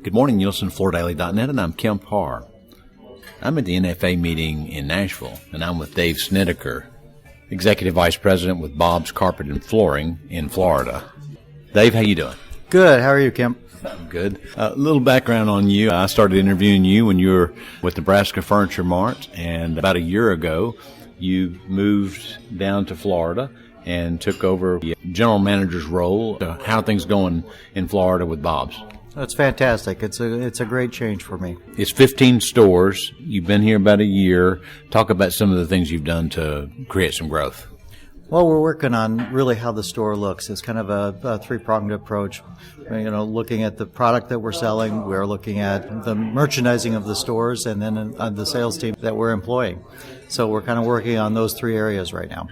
Good morning, you listen to FloorDaily.net, and I'm Kemp Harr. I'm at the NFA meeting in Nashville, and I'm with Dave Snedeker, Executive Vice President with Bob's Carpet and Flooring in Florida. Dave, how you doing? Good. How are you, Kemp? I'm good. A little background on you. I started interviewing you when you were with Nebraska Furniture Mart, and about a year ago, you moved down to Florida and took over the general manager's role. How are things going in Florida with Bob's? That's fantastic. It's a great change for me. It's 15 stores. You've been here about a year. Talk about some of the things you've done to create some growth. Well, we're working on really how the store looks. It's kind of a three-pronged approach. Looking at the product that we're selling, we're looking at the merchandising of the stores, and then the sales team that we're employing. So we're kind of working on those three areas right now.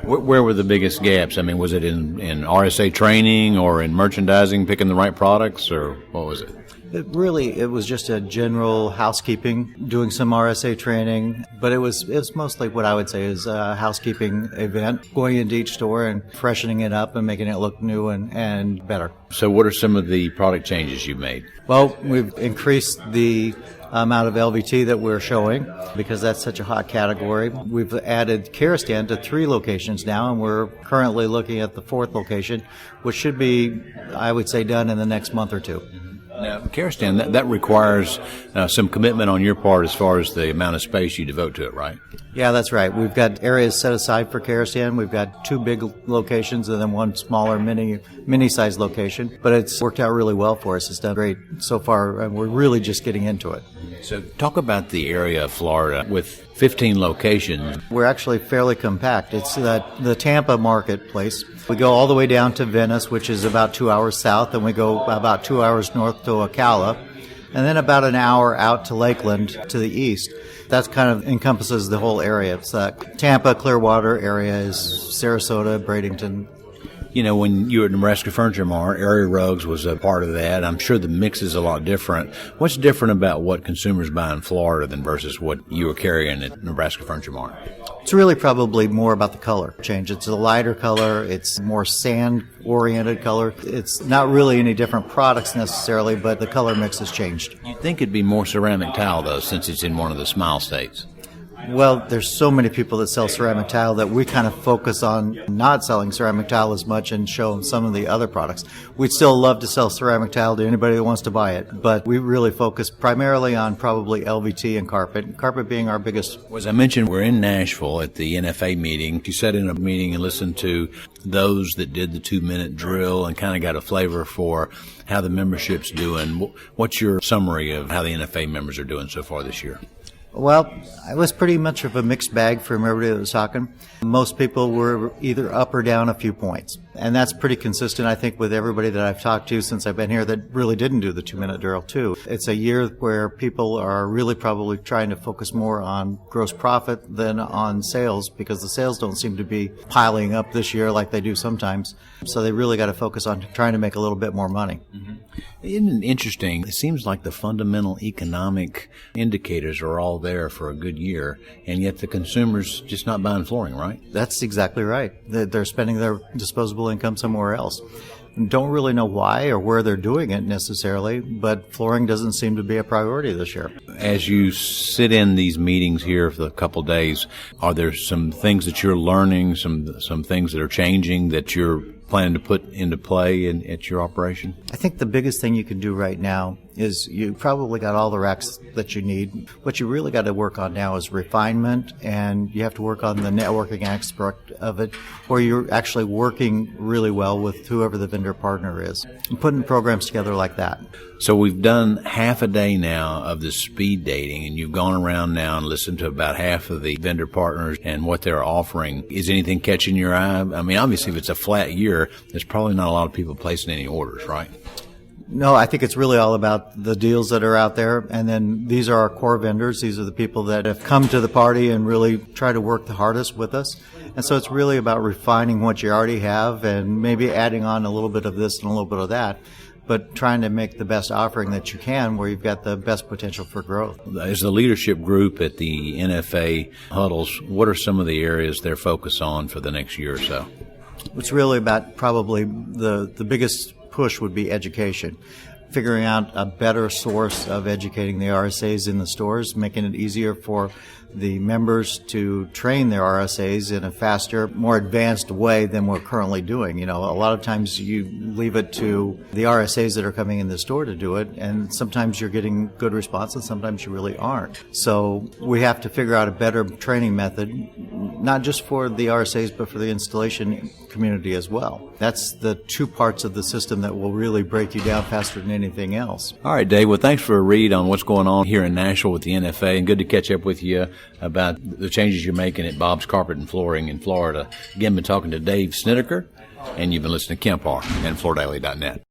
Where were the biggest gaps? I mean, was it in RSA training or in merchandising, picking the right products, or what was it? It was just a general housekeeping, doing some RSA training, but it was mostly what I would say is a housekeeping event, going into each store and freshening it up and making it look new and better. So what are some of the product changes you've made? Well, we've increased the amount of LVT that we're showing because that's such a hot category. We've added Kerostan to 3 locations now, and we're currently looking at the 4th location, which should be, I would say, done in the next month or 2. Now, Kerostan, that requires some commitment on your part as far as the amount of space you devote to it, right? Yeah, that's right. We've got areas set aside for Kerostan. We've got 2 big locations and then 1 smaller mini-sized location. But it's worked out really well for us. It's done great so far, and we're really just getting into it. So talk about the area of Florida with 15 locations. We're actually fairly compact. It's the Tampa marketplace. We go all the way down to Venice, which is about 2 hours south, and we go about 2 hours north to Ocala, and then about an hour out to Lakeland to the east. That kind of encompasses the whole area. It's that Tampa Clearwater area is Sarasota, Bradenton. You know, when you were at Nebraska Furniture Mart, area rugs was a part of that. I'm sure the mix is a lot different. What's different about what consumers buy in Florida than versus what you were carrying at Nebraska Furniture Mart? It's really probably more about the color change. It's a lighter color. It's more sand-oriented color. It's not really any different products necessarily, but the color mix has changed. You'd think it'd be more ceramic tile, though, since it's in one of the smile states. Well, there's so many people that sell ceramic tile that we kind of focus on not selling ceramic tile as much and show them some of the other products. We'd still love to sell ceramic tile to anybody that wants to buy it, but we really focus primarily on probably LVT and carpet being our biggest. As I mentioned, we're in Nashville at the NFA meeting. You sat in a meeting and listened to those that did the 2-minute drill and kind of got a flavor for how the membership's doing. What's your summary of how the NFA members are doing so far this year? Well, it was pretty much of a mixed bag from everybody that was talking. Most people were either up or down a few points. And that's pretty consistent, I think, with everybody that I've talked to since I've been here that really didn't do the 2-minute drill, too. It's a year where people are really probably trying to focus more on gross profit than on sales because the sales don't seem to be piling up this year like they do sometimes. So they really got to focus on trying to make a little bit more money. Mm-hmm. Isn't it interesting? It seems like the fundamental economic indicators are all there for a good year, and yet the consumer's just not buying flooring, right? That's exactly right. They're spending their disposable income somewhere else. Don't really know why or where they're doing it necessarily, but flooring doesn't seem to be a priority this year. As you sit in these meetings here for a couple of days, are there some things that you're learning, some things that are changing that you're planning to put into play at your operation? I think the biggest thing you can do right now is you probably got all the racks that you need. What you really got to work on now is refinement, and you have to work on the networking aspect of it, where you're actually working really well with whoever the vendor partner is, and putting programs together like that. So we've done half a day now of the speed dating, and you've gone around now and listened to about half of the vendor partners and what they're offering. Is anything catching your eye? I mean, obviously, if it's a flat year, there's probably not a lot of people placing any orders, right? No, I think it's really all about the deals that are out there. And then these are our core vendors. These are the people that have come to the party and really try to work the hardest with us. And so it's really about refining what you already have and maybe adding on a little bit of this and a little bit of that, but trying to make the best offering that you can where you've got the best potential for growth. As the leadership group at the NFA Huddles, what are some of the areas they're focused on for the next year or so? It's really about probably the biggest push would be education. figuring out a better source of educating the RSAs in the stores, making it easier for the members to train their RSAs in a faster, more advanced way than we're currently doing. You know, a lot of times you leave it to the RSAs that are coming in the store to do it, and sometimes you're getting good response and sometimes you really aren't. So we have to figure out a better training method, not just for the RSAs, but for the installation community as well. That's the two parts of the system that will really break you down faster than anything else. All right, Dave. Well, thanks for a read on what's going on here in Nashville with the NFA, and good to catch up with you about the changes you're making at Bob's Carpet and Flooring in Florida. Again, been talking to Dave Snedeker, and you've been listening to Kemp Harr and FloorDaily.net.